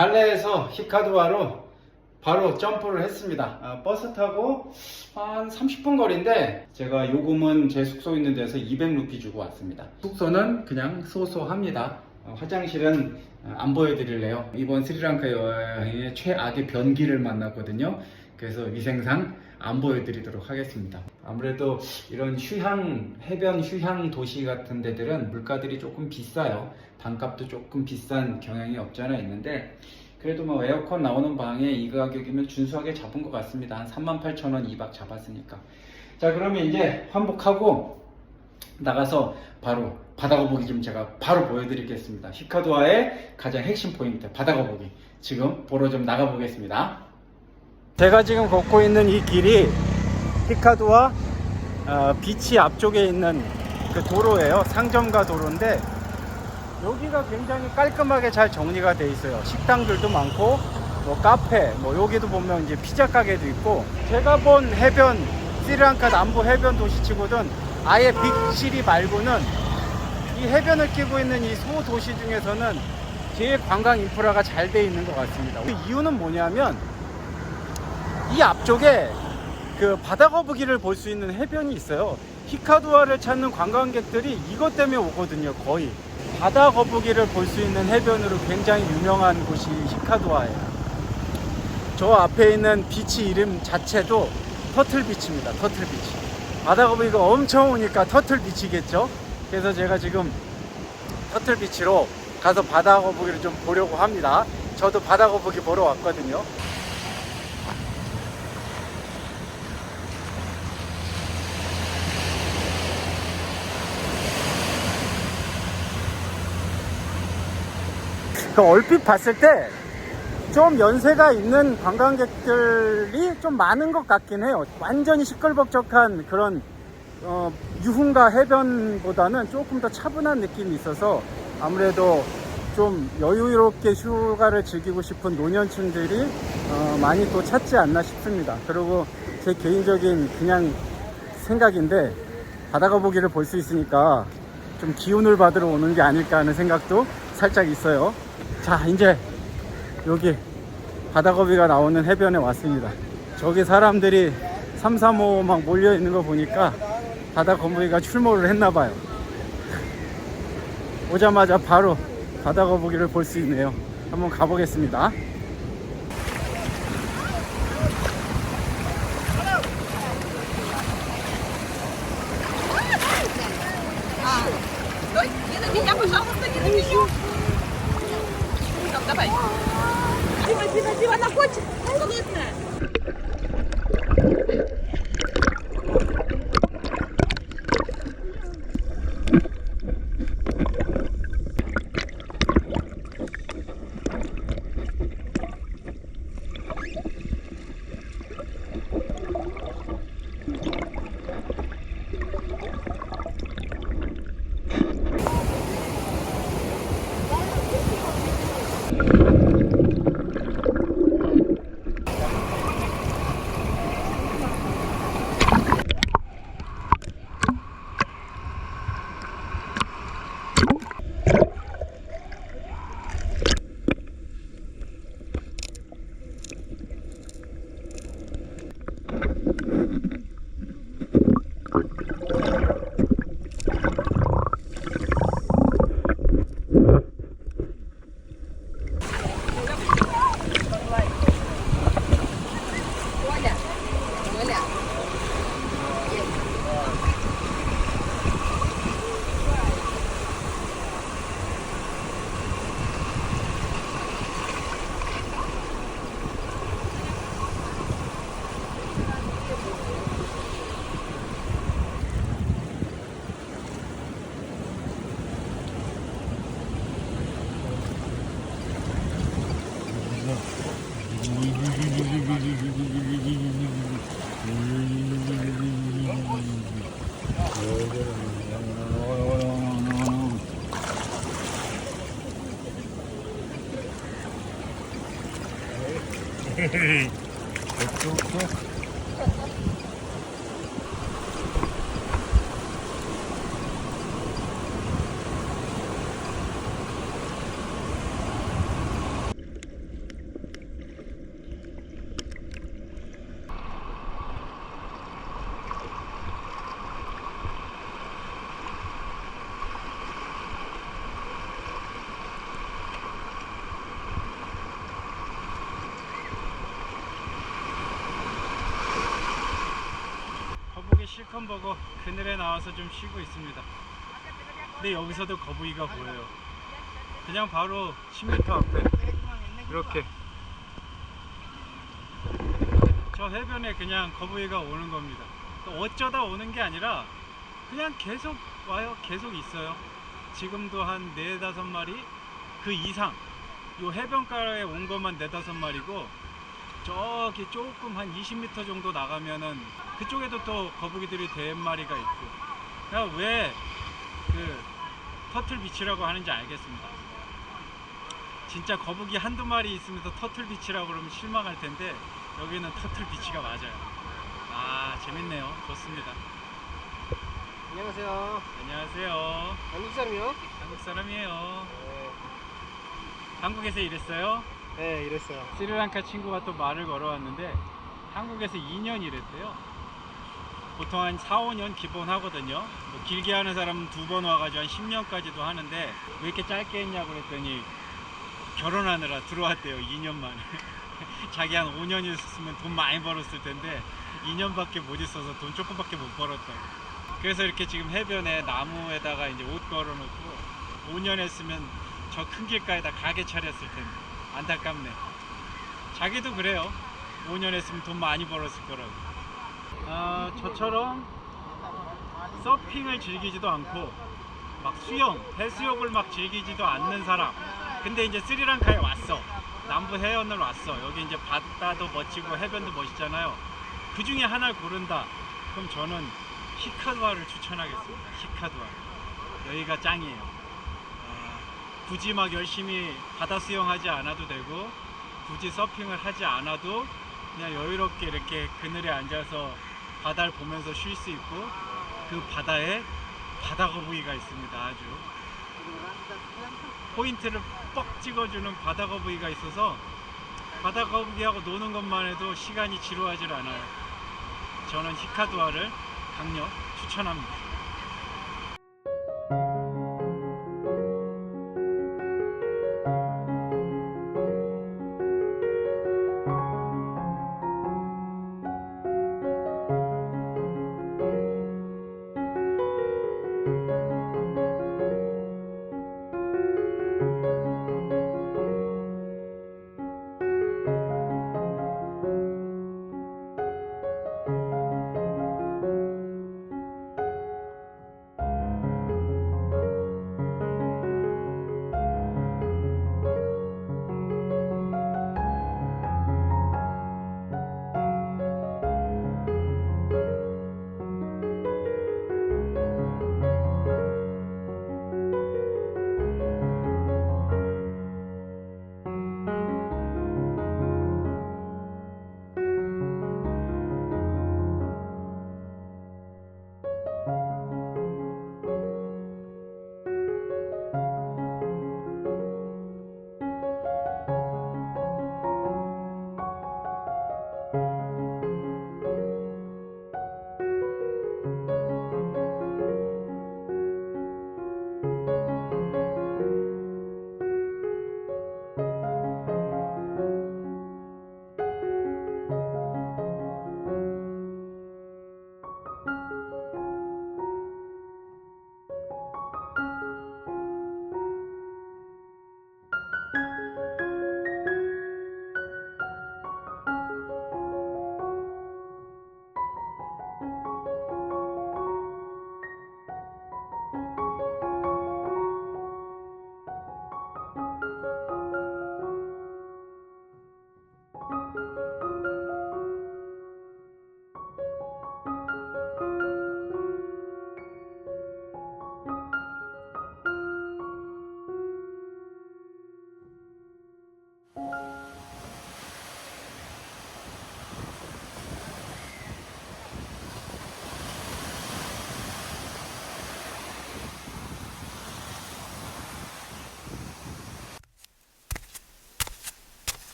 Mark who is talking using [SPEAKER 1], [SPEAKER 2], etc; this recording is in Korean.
[SPEAKER 1] 갈레에서 히카두아로 바로 점프를 했습니다. 버스 타고 한 30분 거리인데 제가 요금은 제 숙소 있는 데서 200루피 주고 왔습니다. 숙소는 그냥 소소합니다. 화장실은 안 보여드릴래요. 이번 스리랑카 여행의 최악의 변기를 만났거든요. 그래서 위생상 안 보여드리도록 하겠습니다. 아무래도 이런 해변 휴양 도시 같은 데들은 물가들이 조금 비싸요. 방값도 조금 비싼 경향이 없지 않아 있는데 그래도 뭐 에어컨 나오는 방에 이 가격이면 준수하게 잡은 것 같습니다. 한 38,000원 2박 잡았으니까. 자, 그러면 이제 환복하고 나가서 바로 바다거북이 좀 제가 바로 보여드리겠습니다. 히카두아의 가장 핵심 포인트 바다거북이 지금 보러 좀 나가보겠습니다. 제가 지금 걷고 있는 이 길이 히카두아 비치 앞쪽에 있는 그 도로예요. 상점가 도로인데 여기가 굉장히 깔끔하게 잘 정리가 돼 있어요. 식당들도 많고 뭐 카페, 뭐 여기도 보면 이제 피자 가게도 있고 제가 본 해변 스리랑카 남부 해변 도시치고는 아예 빅시리 말고는 이 해변을 끼고 있는 이 소도시 중에서는 제일 관광 인프라가 잘 돼 있는 것 같습니다. 그 이유는 뭐냐면 이 앞쪽에 그 바다거북이를 볼 수 있는 해변이 있어요. 히카두아를 찾는 관광객들이 이것 때문에 오거든요. 거의 바다거북이를 볼 수 있는 해변으로 굉장히 유명한 곳이 히카두아예요. 저 앞에 있는 비치 이름 자체도 터틀비치입니다. 터틀비치. 바다거북이가 엄청 오니까 터틀비치겠죠. 그래서 제가 지금 터틀비치로 가서 바다거북이를 좀 보려고 합니다. 저도 바다거북이 보러 왔거든요. 얼핏 봤을 때 좀 연세가 있는 관광객들이 좀 많은 것 같긴 해요. 완전히 시끌벅적한 그런 유흥가 해변보다는 조금 더 차분한 느낌이 있어서 아무래도 좀 여유롭게 휴가를 즐기고 싶은 노년층들이 많이 또 찾지 않나 싶습니다. 그리고 제 개인적인 그냥 생각인데 바다거북이를 볼 수 있으니까 좀 기운을 받으러 오는 게 아닐까 하는 생각도 살짝 있어요. 자, 이제 여기 바다거북이가 나오는 해변에 왔습니다. 저기 사람들이 335 막 몰려 있는 거 보니까 바다거북이가 출몰을 했나봐요. 오자마자 바로 바다거북이를 볼 수 있네요. 한번 가보겠습니다.
[SPEAKER 2] Давай. Дима, она хочет. Холодная.
[SPEAKER 1] 하고 그늘에 나와서 좀 쉬고 있습니다. 근데 여기서도 거북이가 보여요. 그냥 바로 10m 앞에 이렇게 저 해변에 그냥 거북이가 오는 겁니다. 또 어쩌다 오는 게 아니라 그냥 계속 와요. 계속 있어요. 지금도 한 4-5마리 그 이상 요 해변가에 온 것만 4-5마리고 저기 조금 한 20m 정도 나가면은 그쪽에도 또 거북이들이 4마리가 있고. 그러니까 왜 그 터틀 비치라고 하는지 알겠습니다. 진짜 거북이 한두 마리 있으면서 터틀 비치라고 그러면 실망할 텐데 여기는 터틀 비치가 맞아요. 아, 재밌네요. 좋습니다.
[SPEAKER 3] 안녕하세요.
[SPEAKER 1] 안녕하세요.
[SPEAKER 3] 한국 사람이요?
[SPEAKER 1] 한국 사람이에요.
[SPEAKER 3] 네,
[SPEAKER 1] 한국에서 일했어요.
[SPEAKER 3] 네 이랬어요.
[SPEAKER 1] 스리랑카 친구가 또 말을 걸어왔는데 한국에서 2년 일했대요. 보통 한 4-5년 기본 하거든요. 뭐 길게 하는 사람은 2번 와가지고 한 10년까지도 하는데 왜 이렇게 짧게 했냐고 그랬더니 결혼하느라 들어왔대요. 2년 만에. 자기 한 5년 있었으면 돈 많이 벌었을 텐데 2년밖에 못 있어서 돈 조금밖에 못 벌었다고. 그래서 이렇게 지금 해변에 나무에다가 이제 옷 걸어놓고 5년 했으면 저 큰 길가에다 가게 차렸을 텐데 안타깝네. 자기도 그래요. 5년 했으면 돈 많이 벌었을 거라고. 저처럼 서핑을 즐기지도 않고 막 수영, 해수욕을 막 즐기지도 않는 사람. 근데 이제 스리랑카에 왔어. 남부 해변을 왔어. 여기 이제 바다도 멋지고 해변도 멋있잖아요. 그 중에 하나를 고른다. 그럼 저는 히카두아를 추천하겠습니다. 히카두아. 여기가 짱이에요. 굳이 막 열심히 바다 수영하지 않아도 되고 굳이 서핑을 하지 않아도 그냥 여유롭게 이렇게 그늘에 앉아서 바다를 보면서 쉴 수 있고 그 바다에 바다 거북이가 있습니다. 아주 포인트를 뻑 찍어주는 바다 거북이가 있어서 바다 거북이하고 노는 것만 해도 시간이 지루하질 않아요. 저는 히카두아를 강력 추천합니다.